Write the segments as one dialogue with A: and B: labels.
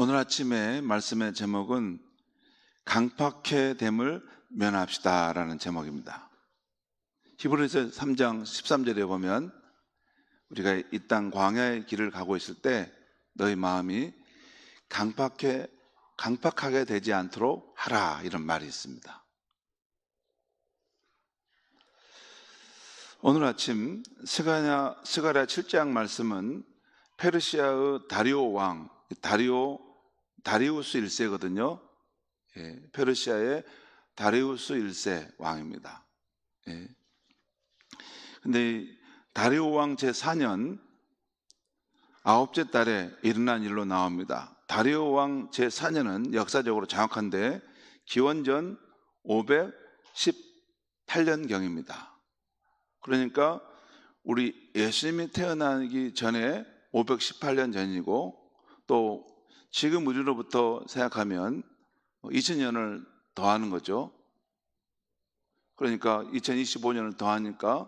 A: 오늘 아침에 말씀의 제목은 강팍해 됨을 면합시다 라는 제목입니다. 히브리서 3장 13절에 보면 우리가 이 땅 광야의 길을 가고 있을 때 너희 마음이 강팍하게 되지 않도록 하라, 이런 말이 있습니다. 오늘 아침 스가랴 7장 말씀은 페르시아의 다리오 왕, 다리우스 1세거든요. 페르시아의 다리우스 1세 왕입니다. 근데 다리오 왕 제4년 9째 달에 일어난 일로 나옵니다. 다리오 왕 제4년은 역사적으로 정확한데 기원전 518년경입니다. 그러니까 우리 예수님이 태어나기 전에 518년 전이고, 또 지금 우리로부터 생각하면 2000년을 더하는 거죠. 그러니까 2025년을 더하니까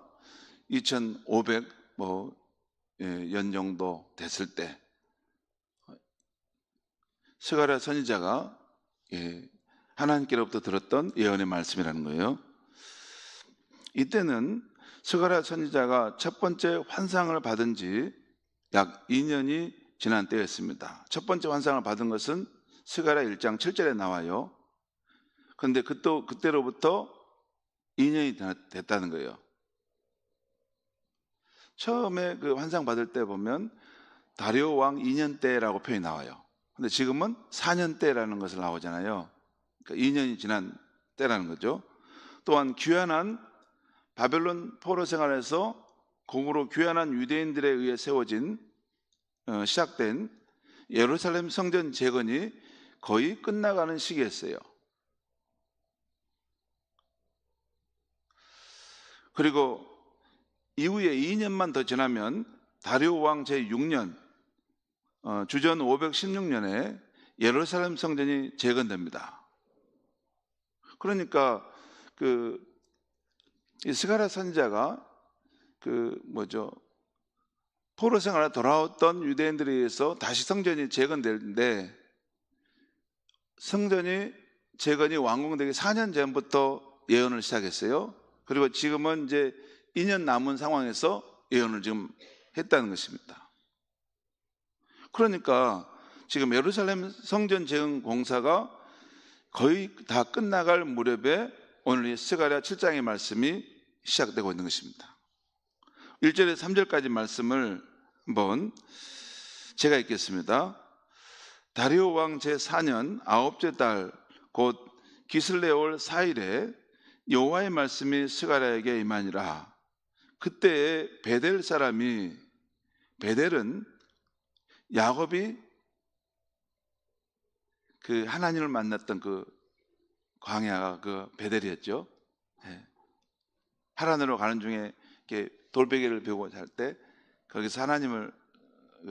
A: 2500년 정도 됐을 때 스가랴 선지자가 하나님께로부터 들었던 예언의 말씀이라는 거예요. 이때는 스가랴 선지자가 첫 번째 환상을 받은 지 약 2년이 지난 때였습니다. 첫 번째 환상을 받은 것은 스가랴 1장 7절에 나와요. 그런데 그때로부터 2년이 됐다는 거예요. 처음에 그 환상 받을 때 보면 다리오 왕 2년 때라고 표현이 나와요. 근데 지금은 4년 때라는 것을 나오잖아요. 그러니까 2년이 지난 때라는 거죠. 또한 귀환한 바벨론 포로 생활에서 공으로 귀환한 유대인들에 의해 시작된 예루살렘 성전 재건이 거의 끝나가는 시기였어요. 그리고 이후에 2년만 더 지나면 다리오 왕 제6년 주전 516년에 예루살렘 성전이 재건됩니다. 그러니까 이 스가랴 선지자가 포로 생활에 돌아왔던 유대인들에 의해서 다시 성전이 재건되는데, 성전이 재건이 완공되기 4년 전부터 예언을 시작했어요. 그리고 지금은 이제 2년 남은 상황에서 예언을 지금 했다는 것입니다. 그러니까 지금 예루살렘 성전 재건 공사가 거의 다 끝나갈 무렵에 오늘 이 스가랴 7장의 말씀이 시작되고 있는 것입니다. 1절에서 3절까지 말씀을 한번 제가 읽겠습니다. 다리오 왕 제4년 9째 달 곧 기슬레올 4일에 여호와의 말씀이 스가랴에게 임하니라. 그때에 베델 사람이, 베델은 야곱이 그 하나님을 만났던 그 광야가 그 베델이었죠. 하란으로 가는 중에 이렇게 돌베개를 베고 잘 때 거기서 하나님을,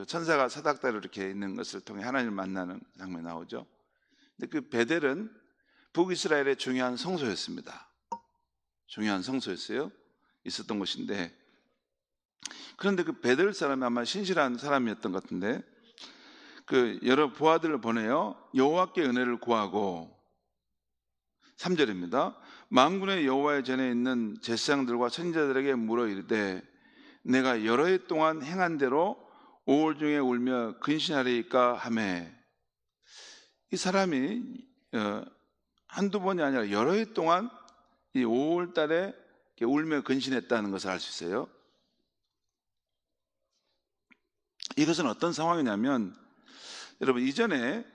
A: 천사가 사닥다리로 이렇게 있는 것을 통해 하나님을 만나는 장면이 나오죠. 근데 그 베델은 북이스라엘의 중요한 성소였습니다. 중요한 성소였어요. 있었던 곳인데, 그런데 그 베델 사람이 아마 신실한 사람이었던 것 같은데, 여러 부하들을 보내요. 여호와께 은혜를 구하고, 3절입니다. 만군의 여호와의 전에 있는 제사장들과 선지자들에게 물어 이르되 내가 여러 해 동안 행한 대로 5월 중에 울며 근신하리이까 하매, 이 사람이 한두 번이 아니라 여러 해 동안 이 5월 달에 울며 근신했다는 것을 알 수 있어요. 이것은 어떤 상황이냐면, 여러분, 이전에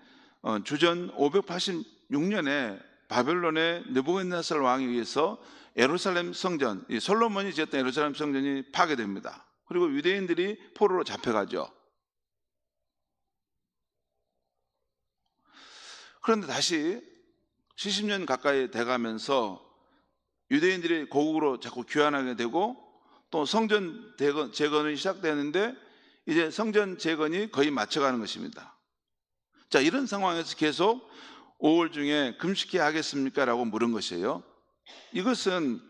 A: 주전 586년에 바벨론의 느부갓네살 왕에 의해서 예루살렘 성전, 솔로몬이 지었던 예루살렘 성전이 파괴됩니다. 그리고 유대인들이 포로로 잡혀가죠. 그런데 다시 70년 가까이 돼가면서 유대인들이 고국으로 자꾸 귀환하게 되고, 또 성전 재건이 시작되는데 이제 성전 재건이 거의 맞춰가는 것입니다. 자, 이런 상황에서 계속 5월 중에 금식해야 하겠습니까? 라고 물은 것이에요. 이것은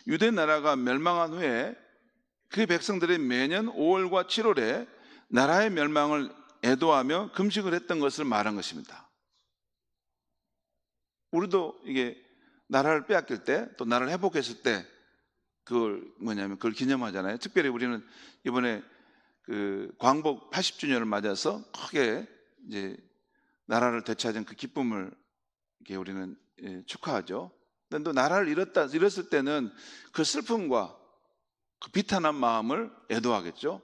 A: 유대 나라가 멸망한 후에 그 백성들이 매년 5월과 7월에 나라의 멸망을 애도하며 금식을 했던 것을 말한 것입니다. 우리도 이게 나라를 빼앗길 때, 또 나라를 회복했을 때 그걸 기념하잖아요. 특별히 우리는 이번에 그 광복 80주년을 맞아서 크게 이제 나라를 되찾은 그 기쁨을 이렇게 우리는 축하하죠. 근데 또 나라를 잃었을 때는 그 슬픔과 그 비탄한 마음을 애도하겠죠.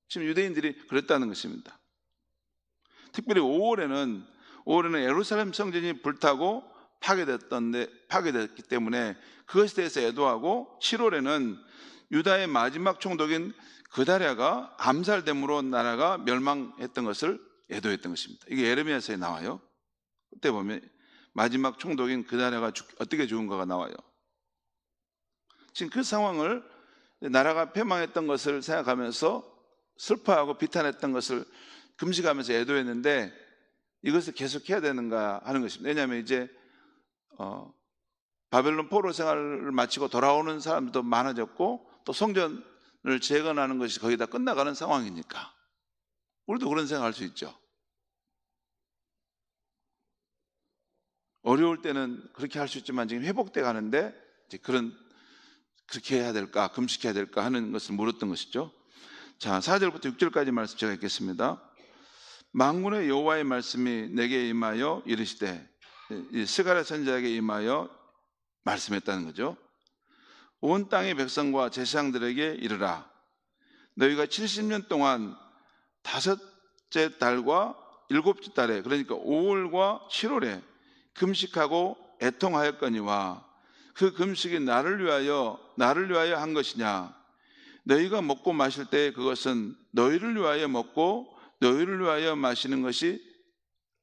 A: 지금 유대인들이 그랬다는 것입니다. 특별히 5월에는 예루살렘 성전이 불타고 파괴됐기 때문에 그것에 대해서 애도하고, 7월에는 유다의 마지막 총독인 그다랴가 암살됨으로 나라가 멸망했던 것을 애도했던 것입니다. 이게 예레미야서에 나와요. 그때 보면 마지막 총독인 그다랴가 어떻게 죽은가가 나와요. 지금 그 상황을, 나라가 패망했던 것을 생각하면서 슬퍼하고 비탄했던 것을 금식하면서 애도했는데, 이것을 계속해야 되는가 하는 것입니다. 왜냐하면 이제 바벨론 포로 생활을 마치고 돌아오는 사람들도 많아졌고, 또 성전을 재건하는 것이 거의 다 끝나가는 상황이니까 우리도 그런 생각할 수 있죠. 어려울 때는 그렇게 할 수 있지만 지금 회복돼 가는데 이제 그렇게 해야 될까, 금식해야 될까 하는 것을 물었던 것이죠. 자, 4절부터 6절까지 말씀 제가 읽겠습니다. 만군의 여호와의 말씀이 내게 임하여 이르시되, 이 스가랴 선지자에게 임하여 말씀했다는 거죠. 온 땅의 백성과 제사장들에게 이르라. 너희가 70년 동안 다섯째 달과 일곱째 달에, 그러니까 5월과 7월에 금식하고 애통하였거니와 그 금식이 나를 위하여 한 것이냐? 너희가 먹고 마실 때 그것은 너희를 위하여 먹고 너희를 위하여 마시는 것이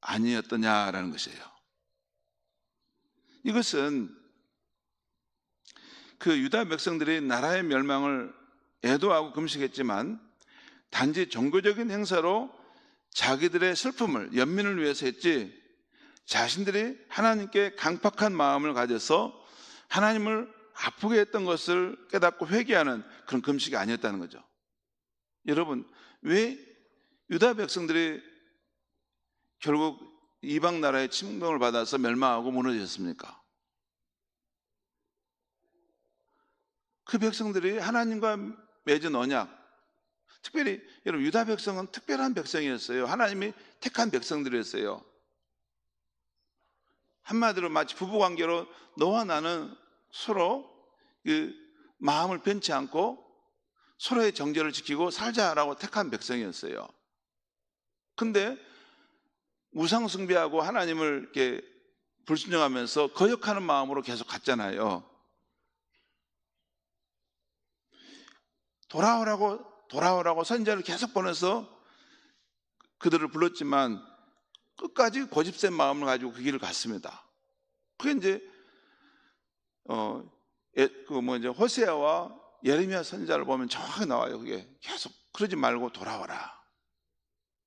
A: 아니었더냐라는 것이에요. 이것은 그 유다 백성들이 나라의 멸망을 애도하고 금식했지만 단지 종교적인 행사로 자기들의 슬픔을, 연민을 위해서 했지, 자신들이 하나님께 강팍한 마음을 가져서 하나님을 아프게 했던 것을 깨닫고 회개하는 그런 금식이 아니었다는 거죠. 여러분, 왜 유다 백성들이 결국 이방 나라의 침공을 받아서 멸망하고 무너졌습니까? 그 백성들이 하나님과 맺은 언약, 특별히 여러분, 유다 백성은 특별한 백성이었어요. 하나님이 택한 백성들이었어요. 한마디로 마치 부부관계로 너와 나는 서로 그 마음을 변치 않고 서로의 정절을 지키고 살자라고 택한 백성이었어요. 근데 우상 숭배하고 하나님을 이렇게 불순종하면서 거역하는 마음으로 계속 갔잖아요. 돌아오라고 선지자를 계속 보내서 그들을 불렀지만 끝까지 고집센 마음을 가지고 그 길을 갔습니다. 그게 이제 호세아와 예레미야 선지자를 보면 정확하게 나와요. 그게 계속 그러지 말고 돌아오라,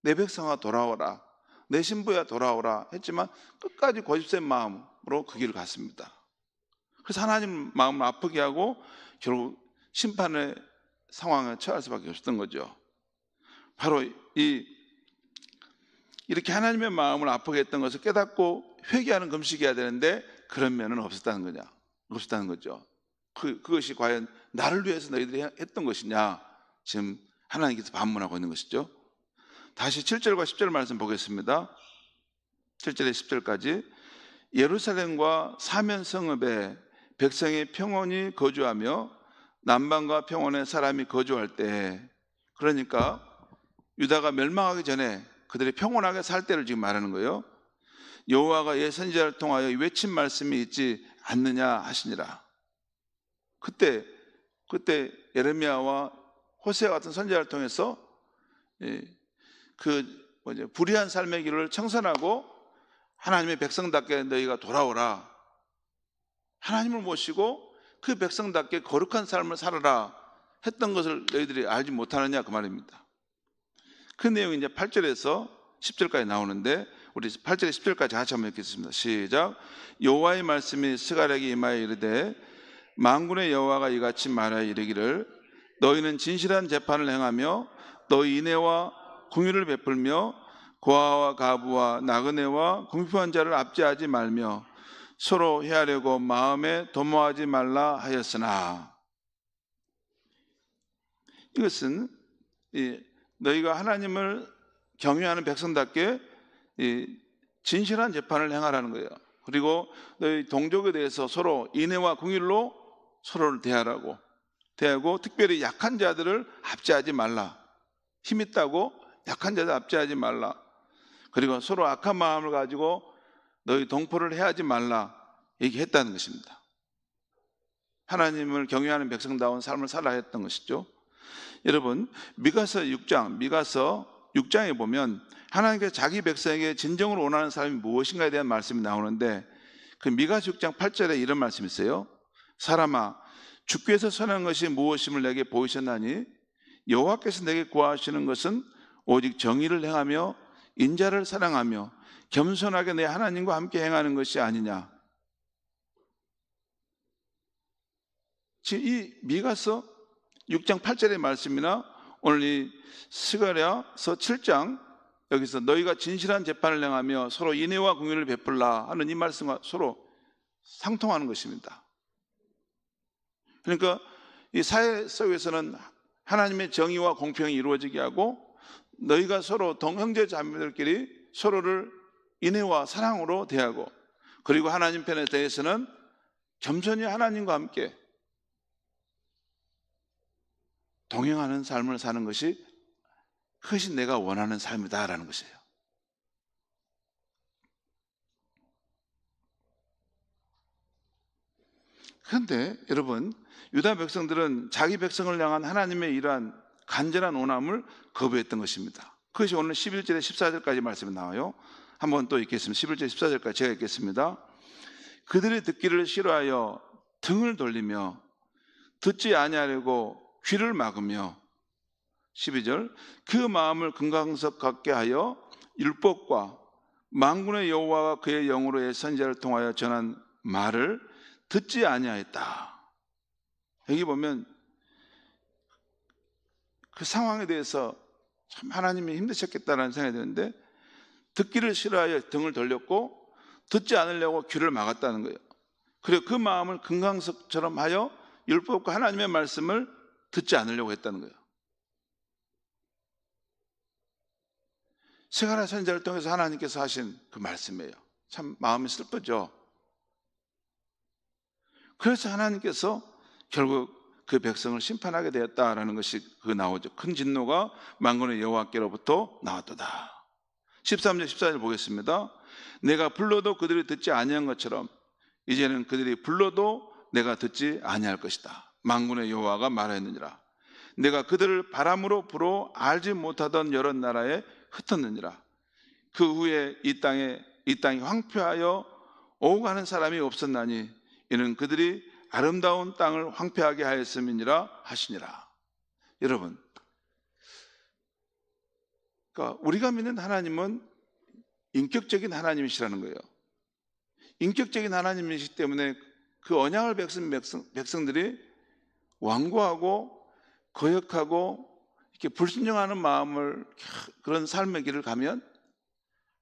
A: 내 백성아 돌아오라, 내 신부야 돌아오라 했지만 끝까지 고집센 마음으로 그 길을 갔습니다. 그래서 하나님 마음을 아프게 하고 결국 심판의 상황에 처할 수밖에 없었던 거죠. 바로 이렇게 하나님의 마음을 아프게 했던 것을 깨닫고 회개하는 금식이어야 되는데 그런 면은 없었다는 거죠. 그것이 과연 나를 위해서 너희들이 했던 것이냐, 지금 하나님께서 반문하고 있는 것이죠. 다시 7절과 10절 말씀 보겠습니다. 7절에 10절까지. 예루살렘과 사면 성읍에 백성이 평온히 거주하며 남방과 평원에 사람이 거주할 때, 그러니까 유다가 멸망하기 전에 그들이 평온하게 살 때를 지금 말하는 거예요. 여호와가 옛 선지자를 통하여 외친 말씀이 있지 않느냐 하시니라. 그때 예레미야와 호세아 같은 선지자를 통해서 불의한 삶의 길을 청산하고 하나님의 백성답게 너희가 돌아오라, 하나님을 모시고 그 백성답게 거룩한 삶을 살아라 했던 것을 너희들이 알지 못하느냐, 그 말입니다. 그 내용이 이제 8절에서 10절까지 나오는데, 우리 8절에 10절까지 같이 한번 읽겠습니다. 시작. 여호와의 말씀이 스가랴에게 임하여 이르되, 만군의 여호와가 이같이 말하여 이르기를, 너희는 진실한 재판을 행하며 너희 인애와 공의를 베풀며 고아와 가부와 나그네와 궁핍한 자를 압제하지 말며 서로 해하려고 마음에 도모하지 말라 하였으나, 이것은 너희가 하나님을 경외하는 백성답게 진실한 재판을 행하라는 거예요. 그리고 너희 동족에 대해서 서로 인애와 긍휼로 서로를 대하고 특별히 약한 자들을 압제하지 말라. 힘 있다고 약한 자들 압제하지 말라. 그리고 서로 악한 마음을 가지고 너희 동포를 해하지 말라 얘기했다는 것입니다. 하나님을 경외하는 백성다운 삶을 살아야 했던 것이죠. 여러분, 미가서 6장에 보면 하나님께서 자기 백성에게 진정으로 원하는 삶이 무엇인가에 대한 말씀이 나오는데, 그 미가서 6장 8절에 이런 말씀이 있어요. 사람아, 주께서 선한 것이 무엇임을 내게 보이셨나니 여호와께서 내게 구하시는 것은 오직 정의를 행하며 인자를 사랑하며 겸손하게 내 하나님과 함께 행하는 것이 아니냐. 지금 이 미가서 6장 8절의 말씀이나 오늘 이 스가랴서 7장 여기서 너희가 진실한 재판을 행하며 서로 인애와 긍휼을 베풀라 하는 이 말씀과 서로 상통하는 것입니다. 그러니까 이 사회 속에서는 하나님의 정의와 공평이 이루어지게 하고, 너희가 서로 동형제 자매들끼리 서로를 인애와 사랑으로 대하고, 그리고 하나님 편에 대해서는 겸손히 하나님과 함께 동행하는 삶을 사는 것이 그것이 내가 원하는 삶이다라는 것이에요. 그런데 여러분, 유다 백성들은 자기 백성을 향한 하나님의 이러한 간절한 원함을 거부했던 것입니다. 그것이 오늘 11절에 14절까지 말씀이 나와요. 한번 또 읽겠습니다. 11절 14절까지 제가 읽겠습니다. 그들이 듣기를 싫어하여 등을 돌리며 듣지 아니하려고 귀를 막으며, 12절, 그 마음을 금강석 같게 하여 율법과 만군의 여호와가 그의 영으로의 선지자를 통하여 전한 말을 듣지 아니하였다. 여기 보면 그 상황에 대해서 참 하나님이 힘드셨겠다라는 생각이 드는데, 듣기를 싫어하여 등을 돌렸고 듣지 않으려고 귀를 막았다는 거예요. 그리고 그 마음을 금강석처럼 하여 율법과 하나님의 말씀을 듣지 않으려고 했다는 거예요. 스가랴 선지자를 통해서 하나님께서 하신 그 말씀이에요. 참 마음이 슬프죠. 그래서 하나님께서 결국 그 백성을 심판하게 되었다라는 것이 나오죠. 큰 진노가 만군의 여호와께로부터 나왔도다. 13절 14절 보겠습니다. 내가 불러도 그들이 듣지 아니한 것처럼 이제는 그들이 불러도 내가 듣지 아니할 것이다. 만군의 여호와가 말하였느니라. 내가 그들을 바람으로 불어 알지 못하던 여러 나라에 흩었느니라. 그 후에 이 땅이 황폐하여 오고 가는 사람이 없었나니 이는 그들이 아름다운 땅을 황폐하게 하였음이니라 하시니라. 여러분, 그러니까 우리가 믿는 하나님은 인격적인 하나님이시라는 거예요. 인격적인 하나님이시기 때문에 그 언약을 백성들이 완고하고 거역하고 이렇게 불순종하는 마음을, 그런 삶의 길을 가면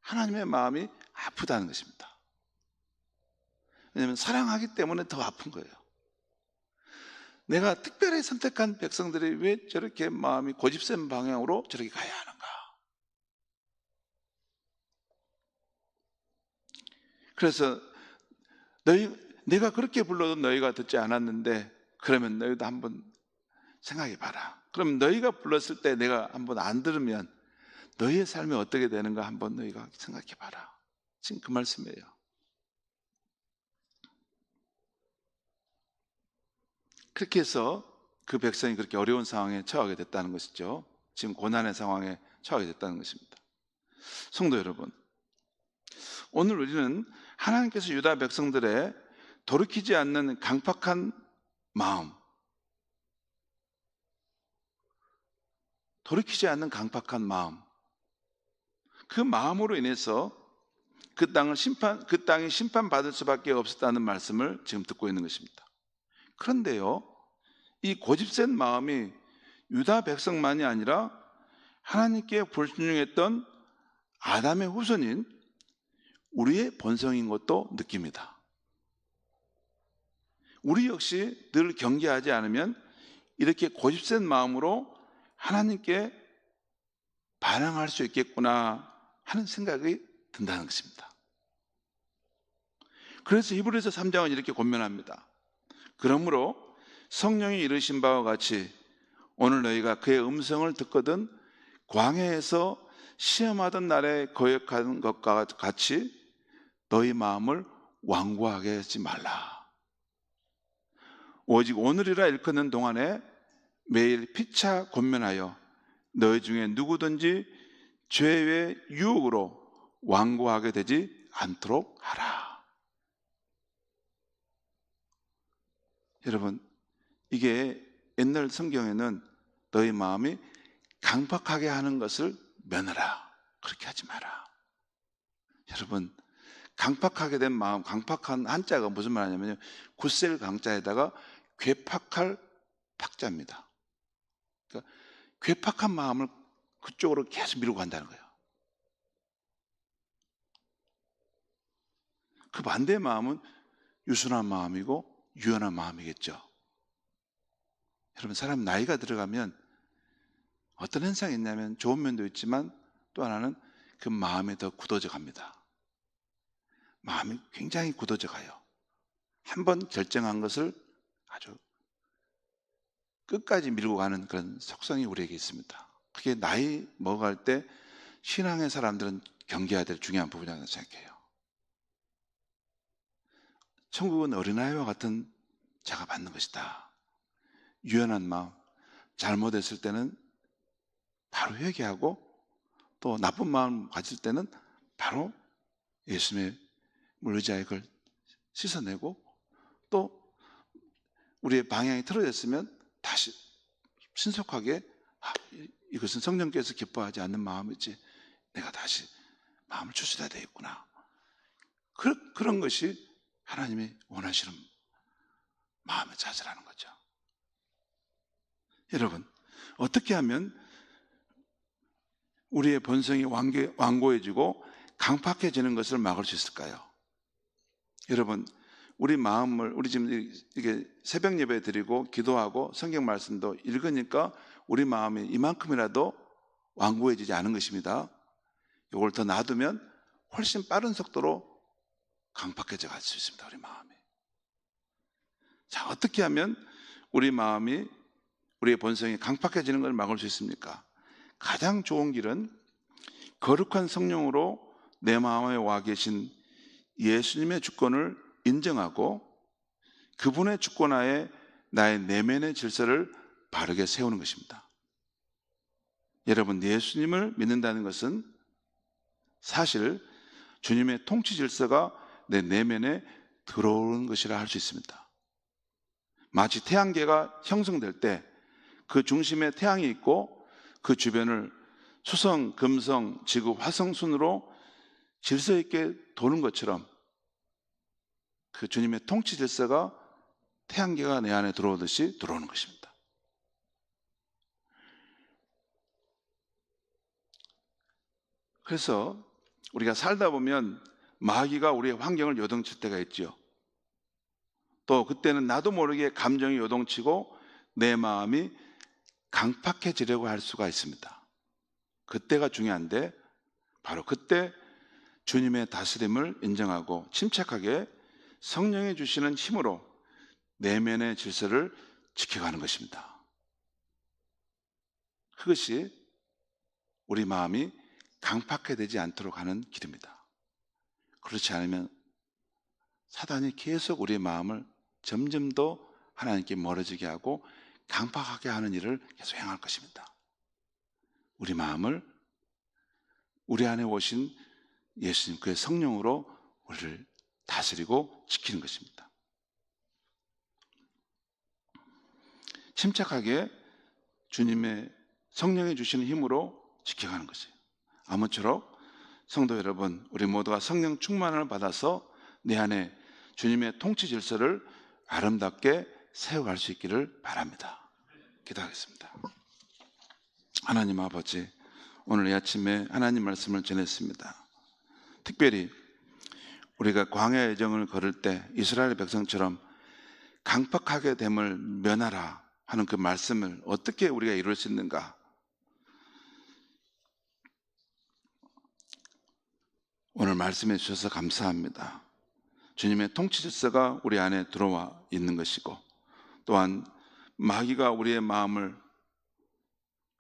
A: 하나님의 마음이 아프다는 것입니다. 왜냐하면 사랑하기 때문에 더 아픈 거예요. 내가 특별히 선택한 백성들이 왜 저렇게 마음이 고집센 방향으로 저렇게 가야 하는가? 그래서 내가 그렇게 불러도 너희가 듣지 않았는데, 그러면 너희도 한번 생각해 봐라. 그럼 너희가 불렀을 때 내가 한번 안 들으면 너희의 삶이 어떻게 되는가 한번 너희가 생각해 봐라. 지금 그 말씀이에요. 그렇게 해서 그 백성이 그렇게 어려운 상황에 처하게 됐다는 것이죠. 지금 고난의 상황에 처하게 됐다는 것입니다. 성도 여러분, 오늘 우리는 하나님께서 유다 백성들의 돌이키지 않는 강팍한 마음, 그 마음으로 인해서 그 땅이 심판받을 수밖에 없었다는 말씀을 지금 듣고 있는 것입니다. 그런데요, 이 고집센 마음이 유다 백성만이 아니라 하나님께 불순종했던 아담의 후손인 우리의 본성인 것도 느낍니다. 우리 역시 늘 경계하지 않으면 이렇게 고집센 마음으로 하나님께 반항할 수 있겠구나 하는 생각이 든다는 것입니다. 그래서 히브리서 3장은 이렇게 권면합니다. 그러므로 성령이 이르신 바와 같이 오늘 너희가 그의 음성을 듣거든 광야에서 시험하던 날에 거역하는 것과 같이 너희 마음을 완고하게 하지 말라. 오직 오늘이라 일컫는 동안에 매일 피차 권면하여 너희 중에 누구든지 죄의 유혹으로 완고하게 되지 않도록 하라. 여러분, 이게 옛날 성경에는 너희 마음이 강팍하게 하는 것을 면하라, 그렇게 하지 마라. 여러분, 강팍하게 된 마음, 강팍한 한자가 무슨 말이냐면요, 굳셀 강자에다가 괴팍할 팍자입니다. 그러니까 괴팍한 마음을 그쪽으로 계속 밀고 간다는 거예요. 그 반대의 마음은 유순한 마음이고 유연한 마음이겠죠. 여러분, 사람 나이가 들어가면 어떤 현상이 있냐면 좋은 면도 있지만 또 하나는 그 마음이 더 굳어져 갑니다. 마음이 굉장히 굳어져 가요. 한번 결정한 것을 아주 끝까지 밀고 가는 그런 속성이 우리에게 있습니다. 그게 나이 먹어갈 때 신앙의 사람들은 경계해야 될 중요한 부분이라고 생각해요. 천국은 어린아이와 같은 자가 받는 것이다. 유연한 마음, 잘못했을 때는 바로 회개하고 또 나쁜 마음 가질 때는 바로 예수님의 의지하에 그걸 씻어내고 또 우리의 방향이 틀어졌으면 다시 신속하게 이것은 성령께서 기뻐하지 않는 마음이지 내가 다시 마음을 추스려야 되겠구나. 그런 것이 하나님이 원하시는 마음의 자세라는 거죠. 여러분, 어떻게 하면 우리의 본성이 완고해지고 강팍해지는 것을 막을 수 있을까요? 여러분, 우리 마음을, 우리 지금 이게 새벽 예배 드리고 기도하고 성경 말씀도 읽으니까 우리 마음이 이만큼이라도 완고해지지 않은 것입니다. 이걸 더 놔두면 훨씬 빠른 속도로 강팍해져 갈 수 있습니다. 우리 마음이. 자, 어떻게 하면 우리 마음이, 우리의 본성이 강팍해지는 걸 막을 수 있습니까? 가장 좋은 길은 거룩한 성령으로 내 마음에 와 계신 예수님의 주권을 인정하고 그분의 주권하에 나의 내면의 질서를 바르게 세우는 것입니다. 여러분, 예수님을 믿는다는 것은 사실 주님의 통치 질서가 내 내면에 들어오는 것이라 할 수 있습니다. 마치 태양계가 형성될 때 그 중심에 태양이 있고 그 주변을 수성, 금성, 지구, 화성 순으로 질서 있게 도는 것처럼 그 주님의 통치 질서가 태양계가 내 안에 들어오듯이 들어오는 것입니다. 그래서 우리가 살다 보면 마귀가 우리의 환경을 요동칠 때가 있죠. 또 그때는 나도 모르게 감정이 요동치고 내 마음이 강팍해지려고 할 수가 있습니다. 그때가 중요한데 바로 그때 주님의 다스림을 인정하고 침착하게 성령이 주시는 힘으로 내면의 질서를 지켜가는 것입니다. 그것이 우리 마음이 강팍해되지 않도록 하는 길입니다. 그렇지 않으면 사단이 계속 우리의 마음을 점점 더 하나님께 멀어지게 하고 강팍하게 하는 일을 계속 행할 것입니다. 우리 마음을 우리 안에 오신 예수님 그의 성령으로 우리를 다스리고 지키는 것입니다. 침착하게 주님의 성령이 주시는 힘으로 지켜가는 것이에요. 아무쪼록 성도 여러분, 우리 모두가 성령 충만을 받아서 내 안에 주님의 통치 질서를 아름답게 세워갈 수 있기를 바랍니다. 기도하겠습니다. 하나님 아버지, 오늘 이 아침에 하나님 말씀을 전했습니다. 특별히 우리가 광야의 여정을 걸을 때 이스라엘 백성처럼 강팍하게 됨을 면하라 하는 그 말씀을 어떻게 우리가 이룰 수 있는가? 오늘 말씀해 주셔서 감사합니다. 주님의 통치 질서가 우리 안에 들어와 있는 것이고, 또한 마귀가 우리의 마음을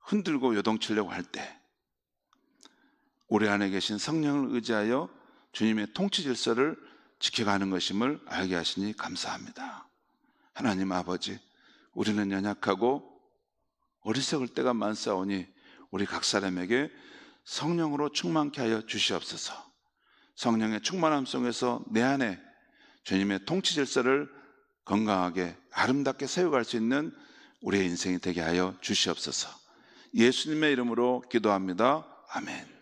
A: 흔들고 요동치려고 할 때 우리 안에 계신 성령을 의지하여 주님의 통치 질서를 지켜가는 것임을 알게 하시니 감사합니다. 하나님 아버지, 우리는 연약하고 어리석을 때가 많사오니 우리 각 사람에게 성령으로 충만케 하여 주시옵소서. 성령의 충만함 속에서 내 안에 주님의 통치 질서를 건강하게 아름답게 세워갈 수 있는 우리의 인생이 되게 하여 주시옵소서. 예수님의 이름으로 기도합니다. 아멘.